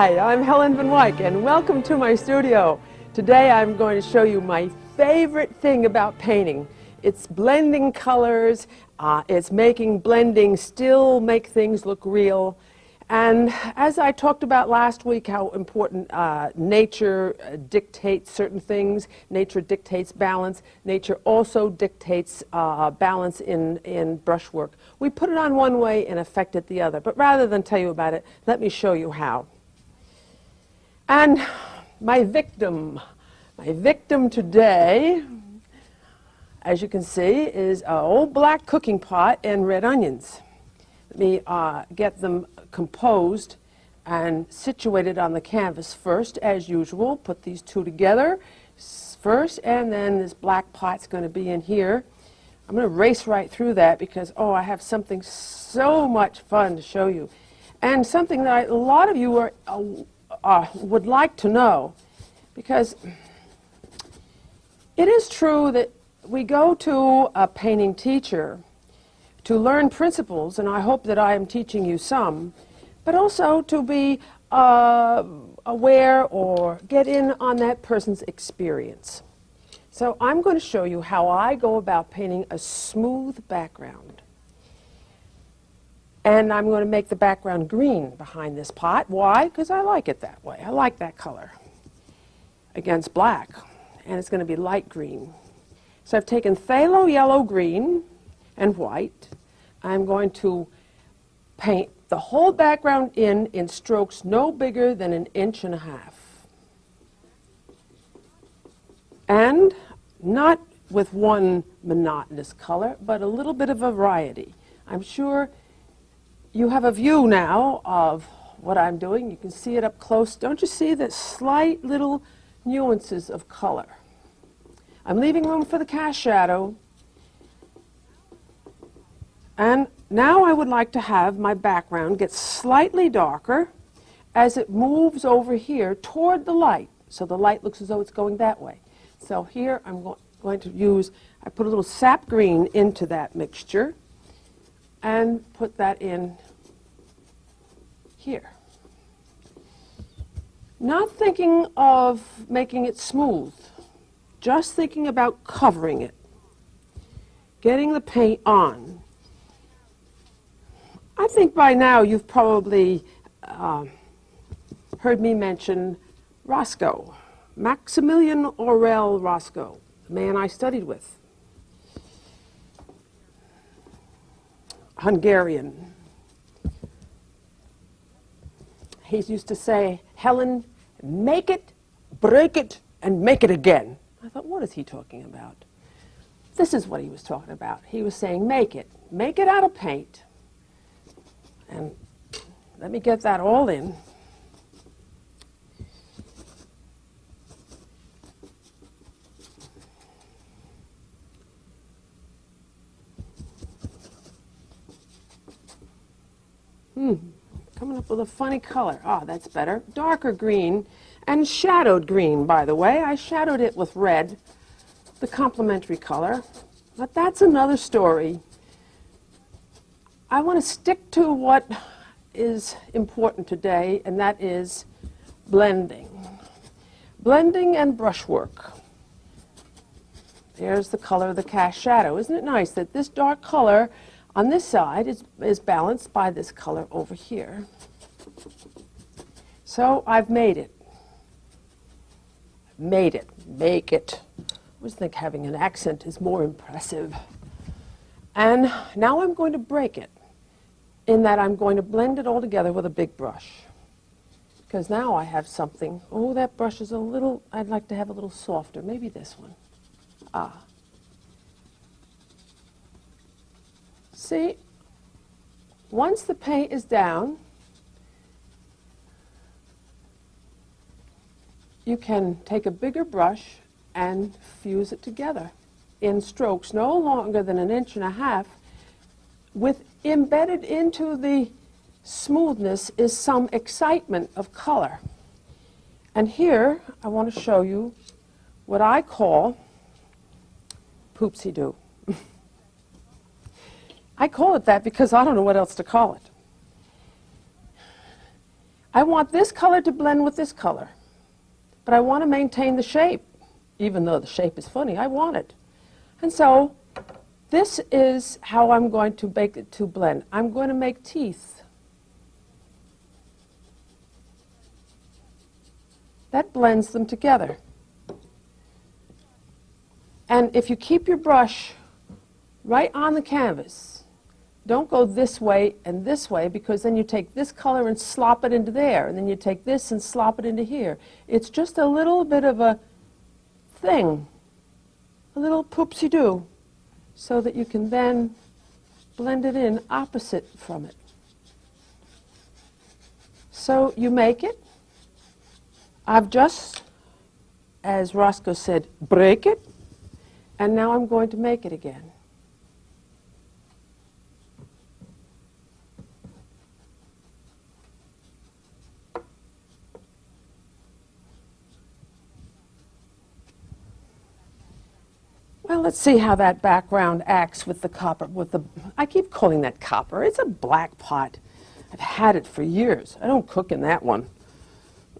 Hi, I'm Helen Van Wyck, and welcome to my studio. Today I'm going to show you my favorite thing about painting. It's blending colors, it's making blending still make things look real. And as I talked about last week, how important nature dictates certain things. Nature dictates balance. Nature also dictates balance in brushwork. We put it on one way and affect it the other. But rather than tell you about it, let me show you how. And my victim today, as you can see, is an old black cooking pot and red onions. Let me get them composed and situated on the canvas first, as usual. Put these two together first, and then this black pot's going to be in here. I'm going to race right through that because, oh, I have something so much fun to show you. And something that a lot of you would like to know, because it is true that we go to a painting teacher to learn principles, and I hope that I am teaching you some, but also to be aware or get in on that person's experience. So I'm going to show you how I go about painting a smooth background. And I'm going to make the background green behind this pot. Why? Because I like it that way. I like that color against black. And it's going to be light green. So I've taken phthalo yellow, green, and white. I'm going to paint the whole background in strokes no bigger than 1.5 inches. And not with one monotonous color, but a little bit of variety. I'm sure you have a view now of what I'm doing. You can see it up close. Don't you see the slight little nuances of color? I'm leaving room for the cast shadow. And now I would like to have my background get slightly darker as it moves over here toward the light. So the light looks as though it's going that way. So here I'm going to use, I put a little sap green into that mixture and put that in here. Not thinking of making it smooth, just thinking about covering it, getting the paint on. I think by now you've probably heard me mention Roscoe, Maximilian Aurel Roscoe, the man I studied with. Hungarian. He used to say, Helen, make it, break it, and make it again. I thought, what is he talking about? This is what he was talking about. He was saying, make it out of paint. And let me get that all in. Coming up with a funny color. Ah, that's better. Darker green and shadowed green, by the way. I shadowed it with red, the complementary color. But that's another story. I want to stick to what is important today, and that is blending. Blending and brushwork. There's the color of the cast shadow. Isn't it nice that this dark color on this side is balanced by this color over here? So I've made it. Make it. I always think having an accent is more impressive. And now I'm going to break it, in that I'm going to blend it all together with a big brush. Because now I have something. Oh, that brush is a little, I'd like to have a little softer. Maybe this one. Ah. See, once the paint is down, you can take a bigger brush and fuse it together in strokes no longer than 1.5 inches. With embedded into the smoothness is some excitement of color. And here I want to show you what I call poopsie-doo. I call it that because I don't know what else to call it. I want this color to blend with this color, but I want to maintain the shape. Even though the shape is funny, I want it. And so this is how I'm going to make it to blend. I'm going to make teeth. That blends them together. And if you keep your brush right on the canvas, don't go this way and this way, because then you take this color and slop it into there, and then you take this and slop it into here. It's just a little bit of a thing, a little poopsie-doo, so that you can then blend it in opposite from it. So you make it. I've just, as Roscoe said, break it, and now I'm going to make it again. Well, let's see how that background acts with the copper, I keep calling that copper. It's a black pot. I've had it for years. I don't cook in that one.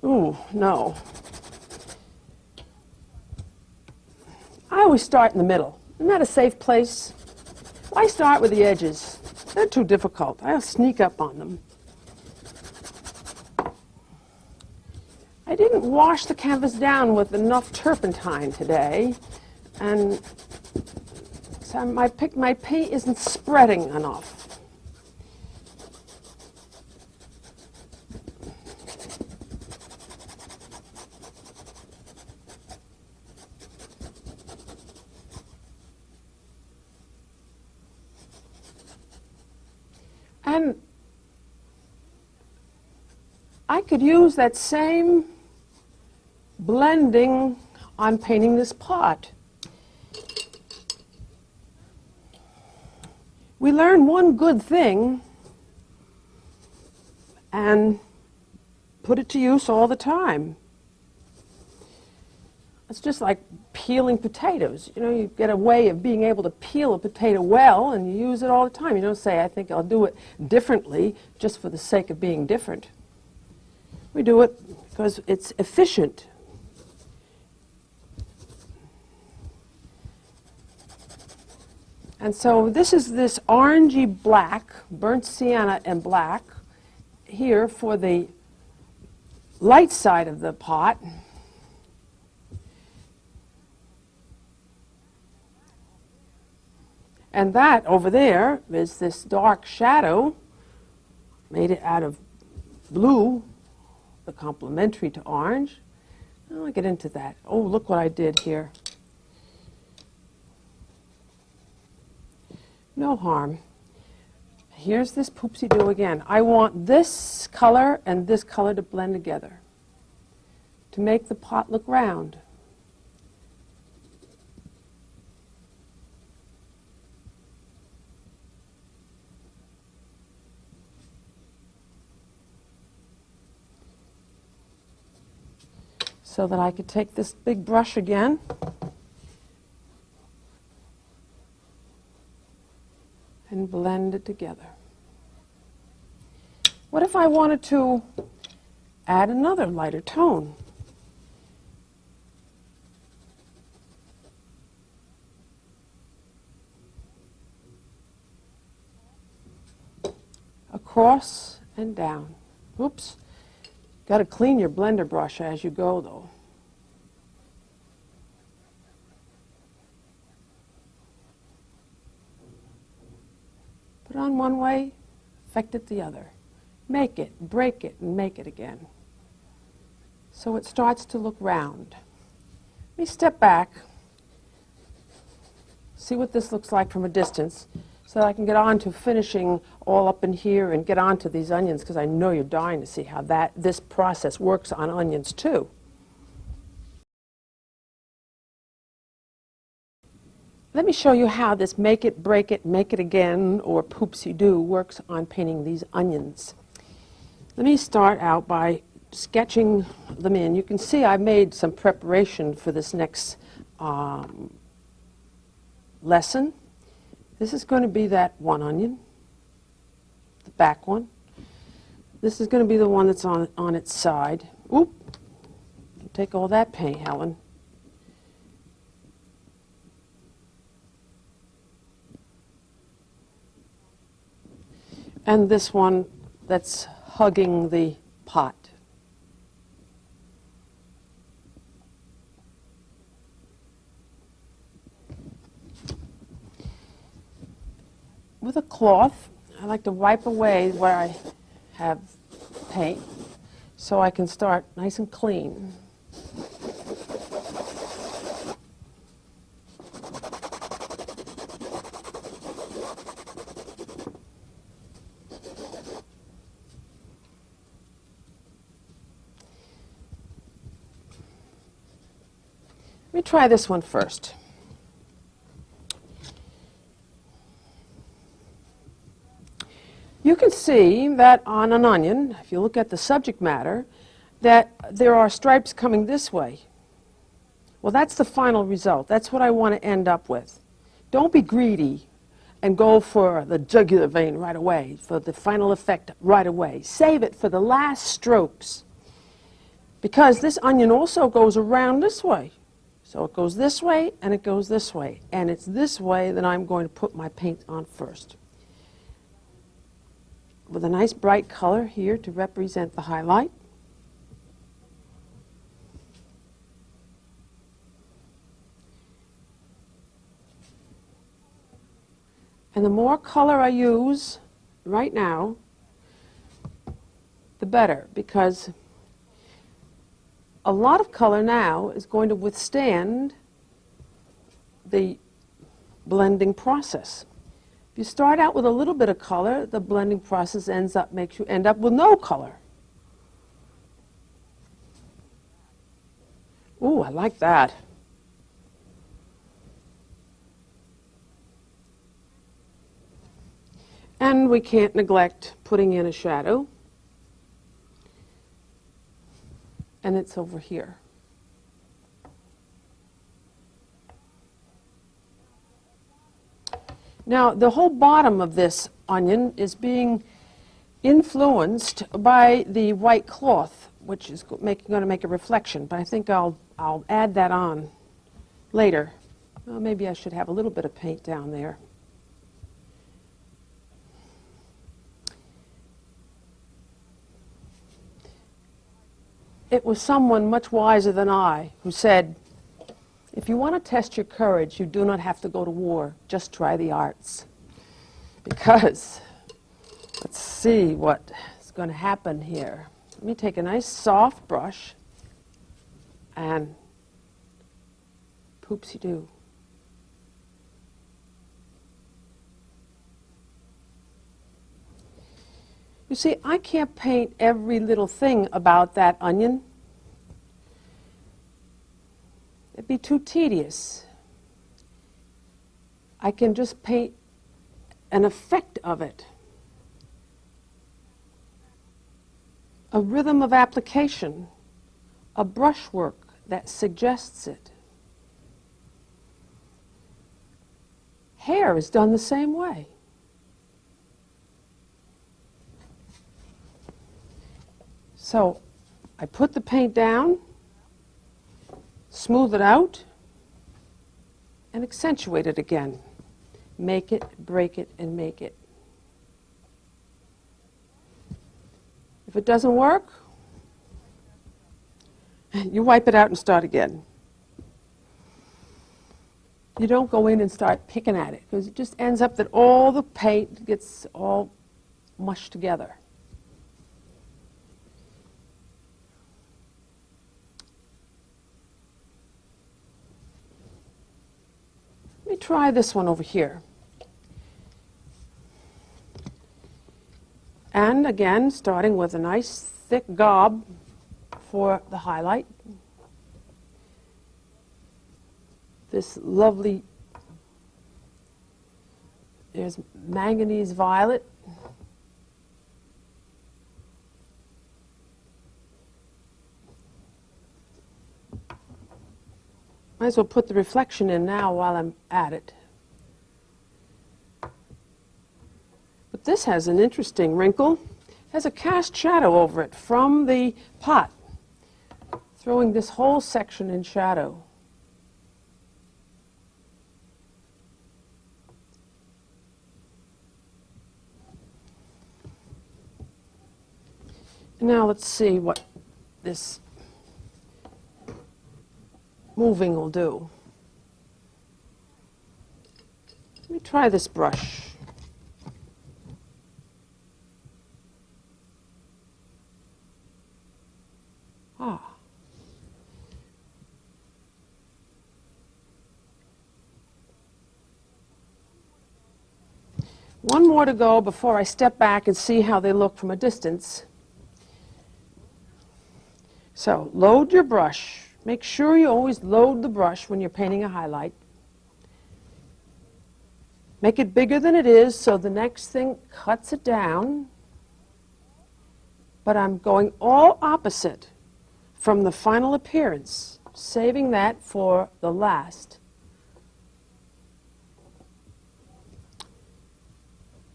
Ooh, no. I always start in the middle. Isn't that a safe place? Why start with the edges? They're too difficult. I'll sneak up on them. I didn't wash the canvas down with enough turpentine today, and so my paint isn't spreading enough. And I could use that same blending on painting this pot. We learn one good thing and put it to use all the time. It's just like peeling potatoes. You know, you get a way of being able to peel a potato well, and you use it all the time. You don't say, I think I'll do it differently just for the sake of being different. We do it because it's efficient. And so this is this orangey black, burnt sienna and black, here for the light side of the pot. And that over there is this dark shadow, made it out of blue, the complementary to orange. I'll get into that. Oh, look what I did here. No harm. Here's this poopsie-doo again. I want this color and this color to blend together to make the pot look round. So that I could take this big brush again and blend it together. What if I wanted to add another lighter tone? Across and down. Oops. Got to clean your blender brush as you go, though. Put it on one way, affect it the other. Make it, break it, and make it again. So it starts to look round. Let me step back, see what this looks like from a distance, so that I can get on to finishing all up in here and get on to these onions, because I know you're dying to see how this process works on onions too. Let me show you how this make it, break it, make it again, or poopsie-doo works on painting these onions. Let me start out by sketching them in. You can see I made some preparation for this next lesson. This is going to be that one onion, the back one. This is going to be the one that's on its side. Oop! Take all that paint, Helen. And this one that's hugging the pot. With a cloth, I like to wipe away where I have paint so I can start nice and clean. Let me try this one first. You can see that on an onion, if you look at the subject matter, that there are stripes coming this way. Well, that's the final result. That's what I want to end up with. Don't be greedy and go for the jugular vein right away, for the final effect right away. Save it for the last strokes, because this onion also goes around this way. So it goes this way and it goes this way, and it's this way that I'm going to put my paint on first. With a nice bright color here to represent the highlight. And the more color I use right now, the better, because a lot of color now is going to withstand the blending process. If you start out with a little bit of color, the blending process makes you end up with no color. Ooh, I like that. And we can't neglect putting in a shadow. And it's over here. Now, the whole bottom of this onion is being influenced by the white cloth, which is going to make a reflection, but I think I'll add that on later. Well, maybe I should have a little bit of paint down there. It was someone much wiser than I who said, if you want to test your courage, you do not have to go to war. Just try the arts. Because, let's see what is going to happen here. Let me take a nice soft brush and poopsie-doo. You see, I can't paint every little thing about that onion. It'd be too tedious. I can just paint an effect of it, a rhythm of application, a brushwork that suggests it. Hair is done the same way. So I put the paint down, smooth it out, and accentuate it again. Make it, break it, and make it. If it doesn't work, you wipe it out and start again. You don't go in and start picking at it, because it just ends up that all the paint gets all mushed together. Let me try this one over here. And again, starting with a nice thick gob for the highlight. This lovely, there's manganese violet. Might as well put the reflection in now while I'm at it. But this has an interesting wrinkle. has a cast shadow over it from the pot, throwing this whole section in shadow. Now let's see what this moving will do. Let me try this brush. One more to go before I step back and see how they look from a distance. So load your brush. Make sure you always load the brush when you're painting a highlight. Make it bigger than it is so the next thing cuts it down. But I'm going all opposite from the final appearance, saving that for the last.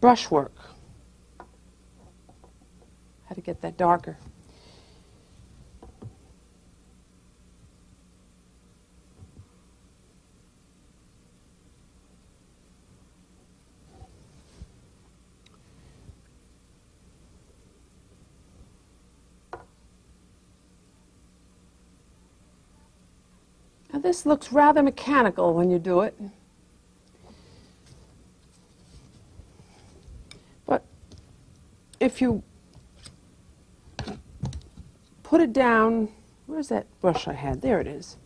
Brushwork. How to get that darker. Now this looks rather mechanical when you do it. But if you put it down, where's that brush I had? There it is.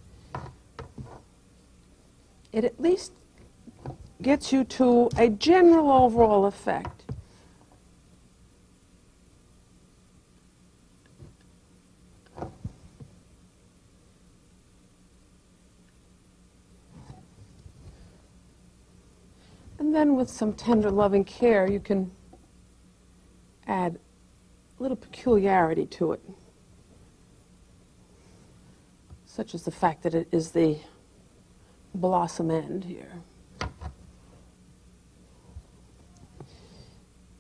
It at least gets you to a general overall effect. And then with some tender, loving care, you can add a little peculiarity to it, such as the fact that it is the blossom end here.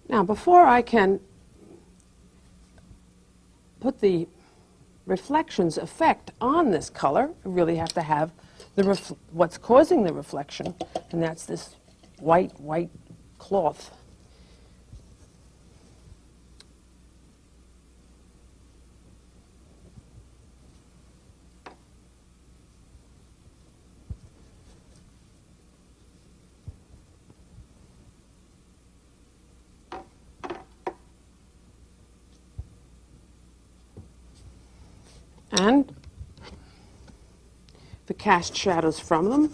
Now, before I can put the reflections effect on this color, I really have to have what's causing the reflection, and that's this white cloth. And the cast shadows from them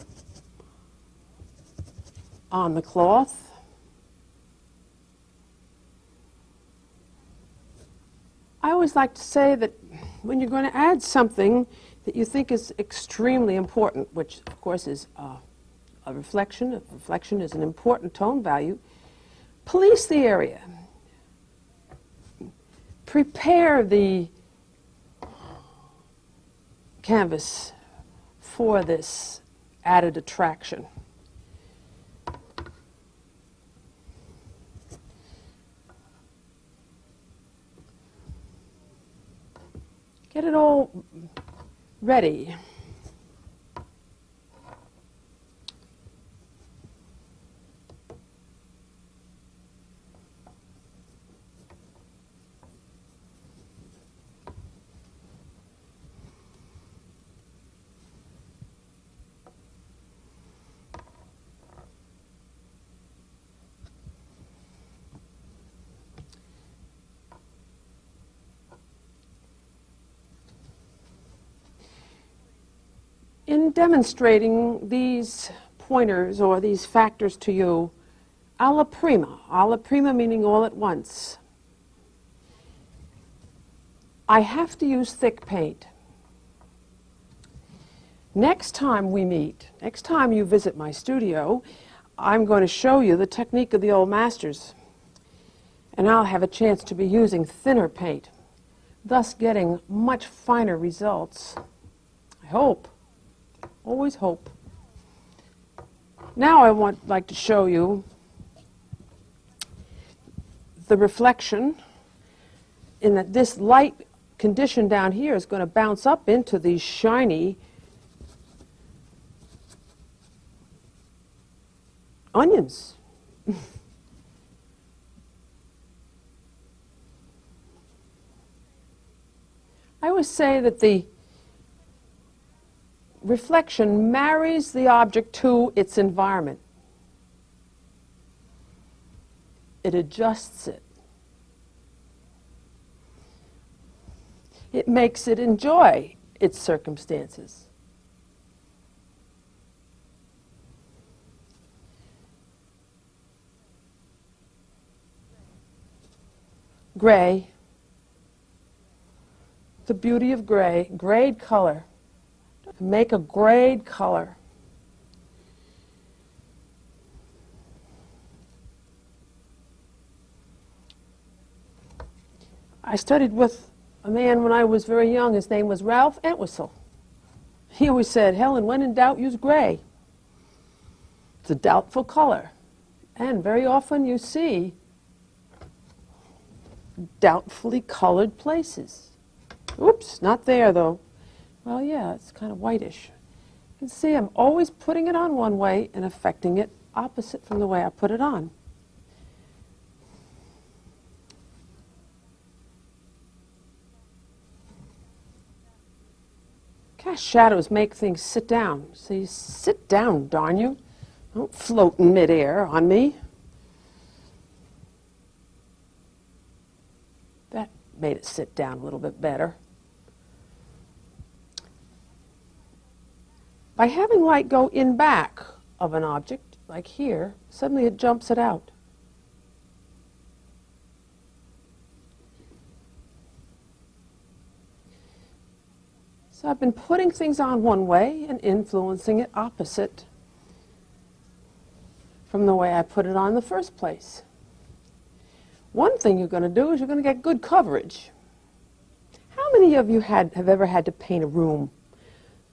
on the cloth. I always like to say that when you're going to add something that you think is extremely important, which of course is a reflection is an important tone value, police the area. Prepare the canvas for this added attraction. Get it all ready. In demonstrating these pointers or these factors to you, alla prima meaning all at once, I have to use thick paint. Next time we meet, next time you visit my studio, I'm going to show you the technique of the old masters, and I'll have a chance to be using thinner paint, thus getting much finer results. I hope. Always hope. Now I like to show you the reflection in that this light condition down here is going to bounce up into these shiny onions. I always say that the reflection marries the object to its environment. It adjusts it. It makes it enjoy its circumstances. Gray, the beauty of gray, grayed color. Make a grayed color. I studied with a man when I was very young. His name was Ralph Entwistle. He always said, Helen, when in doubt, use gray. It's a doubtful color. And very often you see doubtfully colored places. Oops, not there though. Well, yeah, it's kind of whitish. You can see I'm always putting it on one way and affecting it opposite from the way I put it on. Cast shadows make things sit down. So you sit down, darn you. Don't float in midair on me. That made it sit down a little bit better. By having light go in back of an object, like here, suddenly it jumps it out. So I've been putting things on one way and influencing it opposite from the way I put it on in the first place. One thing you're going to do is you're going to get good coverage. How many of you have ever had to paint a room?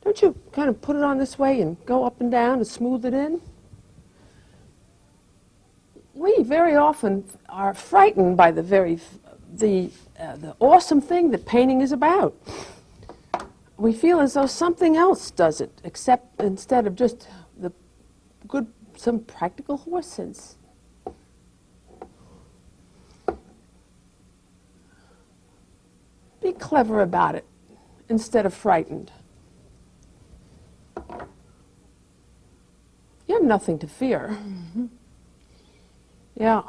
Don't you kind of put it on this way and go up and down and smooth it in? We very often are frightened by the awesome thing that painting is about. We feel as though something else does it, except instead of just some practical horse sense. Be clever about it instead of frightened. You have nothing to fear. Mm-hmm. Yeah.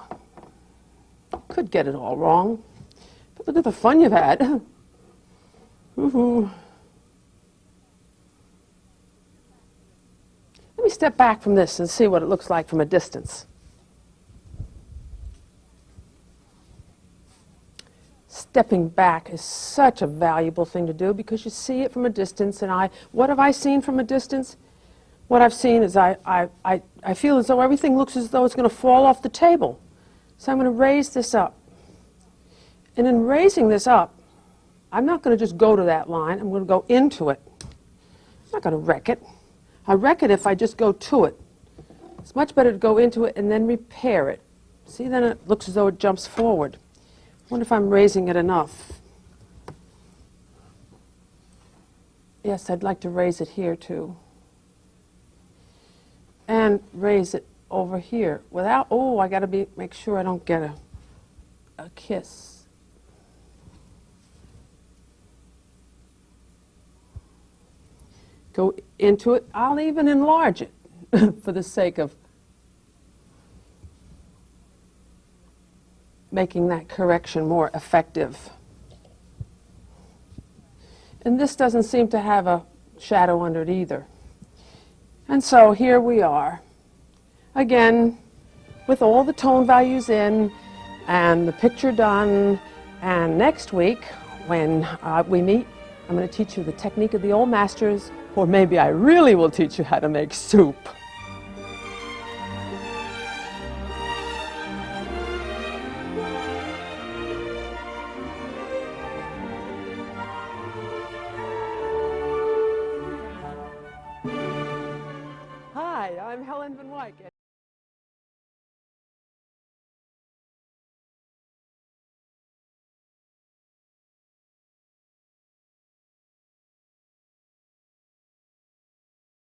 Could get it all wrong. But look at the fun you've had. Woo-hoo. Let me step back from this and see what it looks like from a distance. Stepping back is such a valuable thing to do because you see it from a distance. And what have I seen from a distance? What I've seen is I feel as though everything looks as though it's going to fall off the table. So I'm going to raise this up. And in raising this up, I'm not going to just go to that line. I'm going to go into it. I'm not going to wreck it. I wreck it if I just go to it. It's much better to go into it and then repair it. See, then it looks as though it jumps forward. I wonder if I'm raising it enough. Yes, I'd like to raise it here too. And raise it over here without, I got to make sure I don't get a kiss. Go into it. I'll even enlarge it for the sake of making that correction more effective. And this doesn't seem to have a shadow under it either. And so here we are, again, with all the tone values in and the picture done. And next week, when we meet, I'm going to teach you the technique of the old masters, or maybe I really will teach you how to make soup. Hi, I'm Helen Van Wyck.